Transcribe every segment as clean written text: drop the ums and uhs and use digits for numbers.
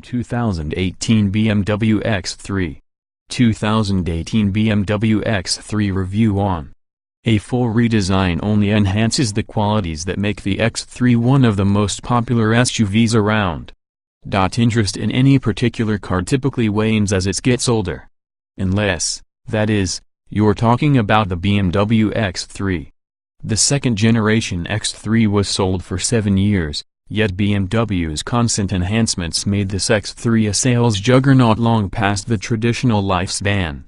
2018 BMW X3. 2018 BMW X3 review on. A full redesign only enhances the qualities that make the X3 one of the most popular SUVs around. Interest in any particular car typically wanes as it gets older. Unless, that is, you're talking about the BMW X3. The second-generation X3 was sold for 7 years, yet BMW's constant enhancements made this X3 a sales juggernaut long past the traditional lifespan.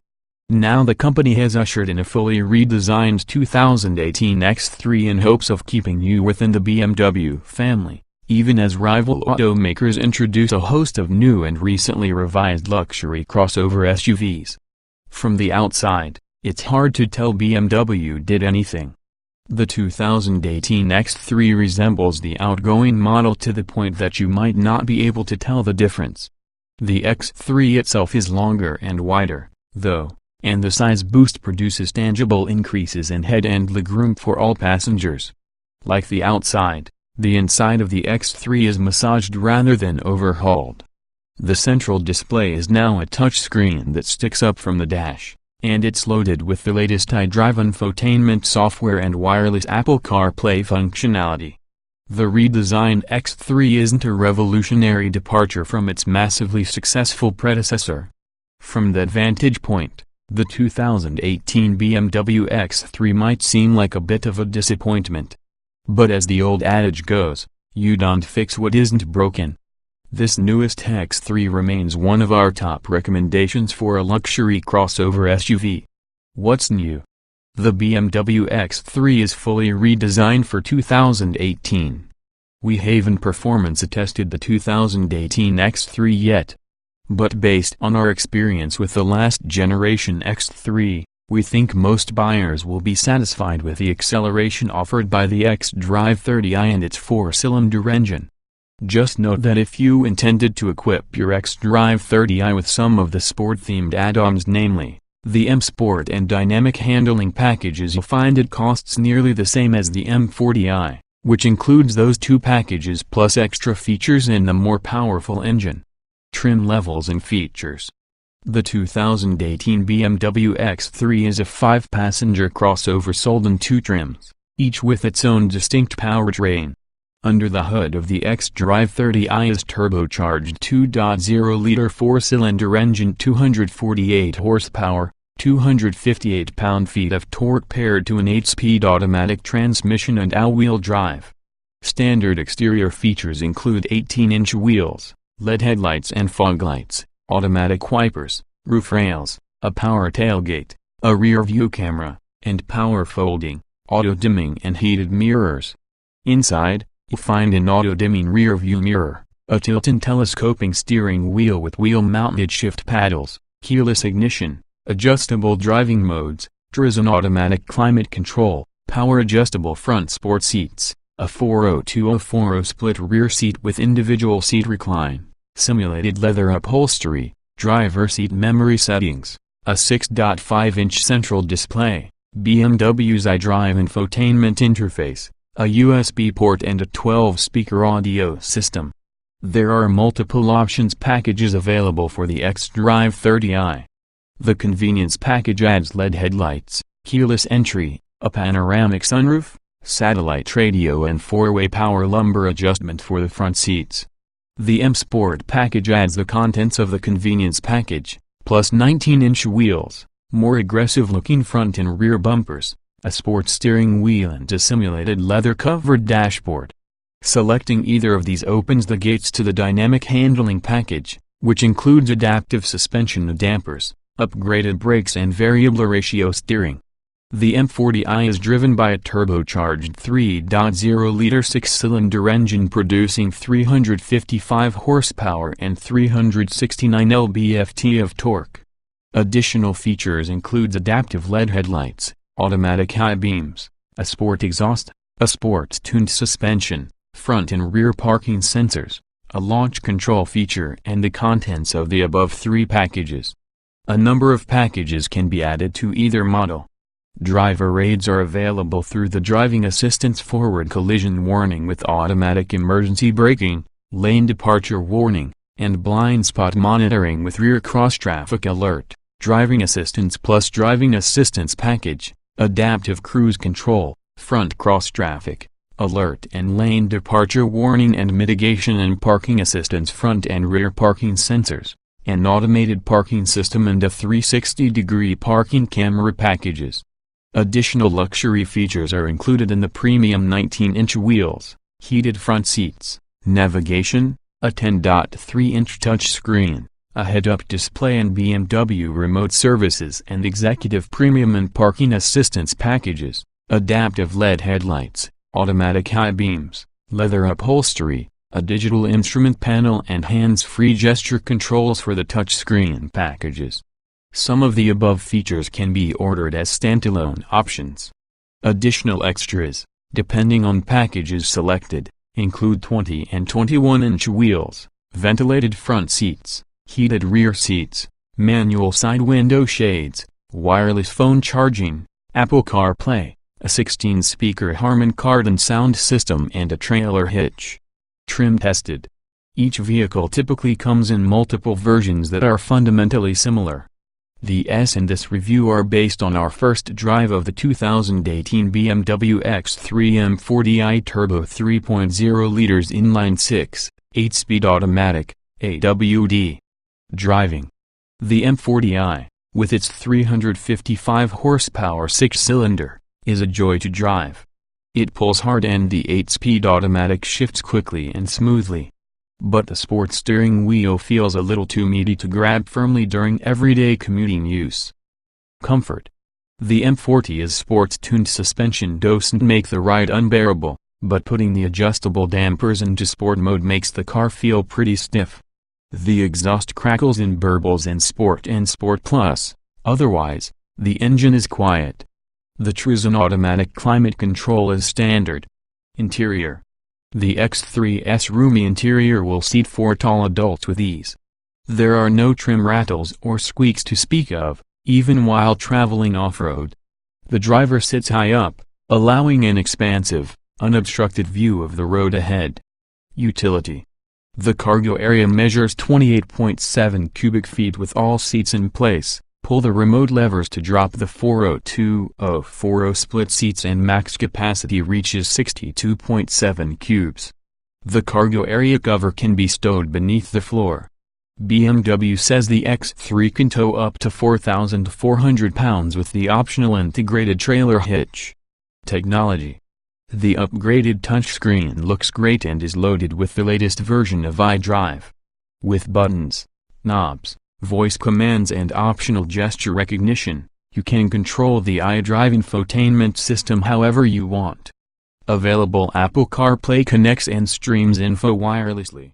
Now the company has ushered in a fully redesigned 2018 X3 in hopes of keeping you within the BMW family, even as rival automakers introduce a host of new and recently revised luxury crossover SUVs. From the outside, it's hard to tell BMW did anything. The 2018 X3 resembles the outgoing model to the point that you might not be able to tell the difference. The X3 itself is longer and wider, though, and the size boost produces tangible increases in head and legroom for all passengers. Like the outside, the inside of the X3 is massaged rather than overhauled. The central display is now a touchscreen that sticks up from the dash, and it's loaded with the latest iDrive infotainment software and wireless Apple CarPlay functionality. The redesigned X3 isn't a revolutionary departure from its massively successful predecessor. From that vantage point, the 2018 BMW X3 might seem like a bit of a disappointment. But as the old adage goes, you don't fix what isn't broken. This newest X3 remains one of our top recommendations for a luxury crossover SUV. What's new? The BMW X3 is fully redesigned for 2018. We haven't performance attested the 2018 X3 yet. But based on our experience with the last generation X3, we think most buyers will be satisfied with the acceleration offered by the xDrive 30i and its 4-cylinder engine. Just note that if you intended to equip your xDrive 30i with some of the sport-themed add-ons, namely, the M Sport and Dynamic Handling packages, you'll find it costs nearly the same as the M40i, which includes those two packages plus extra features and the more powerful engine. Trim levels and features. The 2018 BMW X3 is a 5-passenger crossover sold in 2 trims, each with its own distinct powertrain. Under the hood of the xDrive 30i is turbocharged 2.0-liter 4-cylinder engine, 248 horsepower, 258 pound-feet of torque paired to an 8-speed automatic transmission and all-wheel drive. Standard exterior features include 18-inch wheels, LED headlights and fog lights, automatic wipers, roof rails, a power tailgate, a rear-view camera, and power folding, auto-dimming and heated mirrors. Inside, you'll find an auto-dimming rear-view mirror, a tilt and telescoping steering wheel with wheel-mounted shift paddles, keyless ignition, adjustable driving modes, an automatic climate control, power-adjustable front sport seats, a 402/40 split rear seat with individual seat recline, simulated leather upholstery, driver seat memory settings, a 6.5-inch central display, BMW's iDrive infotainment interface, a USB port and a 12-speaker audio system. There are multiple options packages available for the xDrive 30i. The convenience package adds LED headlights, keyless entry, a panoramic sunroof, satellite radio and 4-way power lumbar adjustment for the front seats. The M Sport package adds the contents of the convenience package, plus 19-inch wheels, more aggressive-looking front and rear bumpers, a sport steering wheel and a simulated leather-covered dashboard. Selecting either of these opens the gates to the dynamic handling package, which includes adaptive suspension and dampers, upgraded brakes and variable ratio steering. The M40i is driven by a turbocharged 3.0-liter 6-cylinder engine producing 355 horsepower and 369 lb-ft of torque. Additional features include adaptive LED headlights, automatic high beams, a sport exhaust, a sports-tuned suspension, front and rear parking sensors, a launch control feature and the contents of the above 3 packages. A number of packages can be added to either model. Driver aids are available through the driving assistance forward collision warning with automatic emergency braking, lane departure warning, and blind spot monitoring with rear cross-traffic alert, driving assistance plus driving assistance package, adaptive cruise control, front cross-traffic alert and lane departure warning and mitigation and parking assistance, front and rear parking sensors, an automated parking system and a 360-degree parking camera packages. Additional luxury features are included in the premium 19-inch wheels, heated front seats, navigation, a 10.3-inch touchscreen, a head-up display and BMW remote services and executive premium and parking assistance packages, adaptive LED headlights, automatic high beams, leather upholstery, a digital instrument panel and hands-free gesture controls for the touchscreen packages. Some of the above features can be ordered as standalone options. Additional extras, depending on packages selected, include 20 and 21-inch wheels, ventilated front seats, heated rear seats, manual side window shades, wireless phone charging, Apple CarPlay, a 16-speaker Harman Kardon sound system and a trailer hitch. Trim tested. Each vehicle typically comes in multiple versions that are fundamentally similar. The S in this review are based on our first drive of the 2018 BMW X3 M40i Turbo 3.0 liters inline-6, 8-speed automatic, AWD. Driving. The M40i, with its 355 horsepower 6-cylinder, is a joy to drive. It pulls hard and the 8-speed automatic shifts quickly and smoothly. But the sport steering wheel feels a little too meaty to grab firmly during everyday commuting use. Comfort. The M40i's sports-tuned suspension doesn't make the ride unbearable, but putting the adjustable dampers into sport mode makes the car feel pretty stiff. The exhaust crackles and burbles in Sport and Sport Plus, otherwise, the engine is quiet. The Truzen automatic climate control is standard. Interior. The X3's roomy interior will seat 4 tall adults with ease. There are no trim rattles or squeaks to speak of, even while traveling off-road. The driver sits high up, allowing an expansive, unobstructed view of the road ahead. Utility. The cargo area measures 28.7 cubic feet with all seats in place. Pull the remote levers to drop the 402/040 split seats and max capacity reaches 62.7 cubes. The cargo area cover can be stowed beneath the floor. BMW says the X3 can tow up to 4,400 pounds with the optional integrated trailer hitch. Technology. The upgraded touchscreen looks great and is loaded with the latest version of iDrive. With buttons, knobs, voice commands and optional gesture recognition, you can control the iDrive infotainment system however you want. Available Apple CarPlay connects and streams info wirelessly.